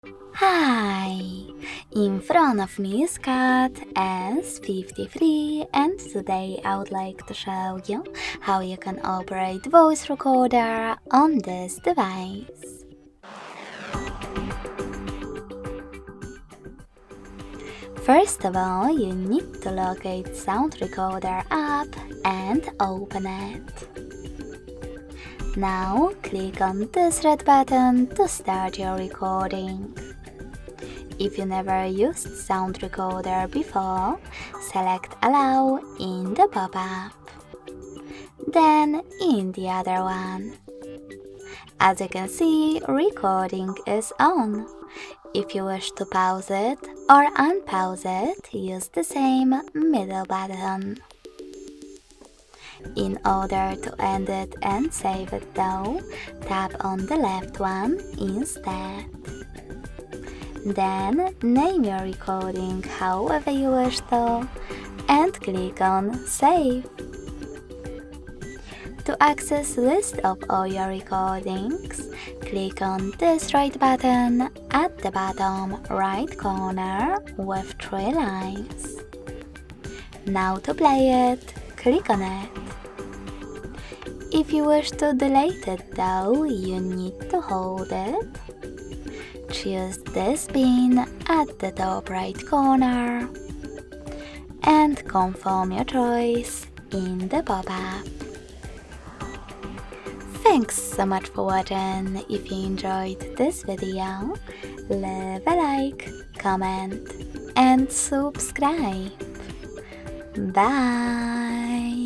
Hi! In front of me is CAT S53 and today I would like to show you how you can operate voice recorder on this device. First of all, you need to locate Sound Recorder app and open it. Now click on this red button to start your recording. If you never used Sound Recorder before, select Allow in the pop-up, then in the other one. As you can see, recording is on. If you wish to pause it or unpause it, use the same middle button. In order to end it and save it though, tap on the left one instead. Then name your recording however you wish to and click on Save. To access list of all your recordings, click on this right button at the bottom right corner with 3 lines. Now to play it, click on it. If you wish to delete it though, you need to hold it. Choose this pin at the top right corner and confirm your choice in the pop-up. Thanks so much for watching. If you enjoyed this video, leave a like, comment and subscribe. Bye!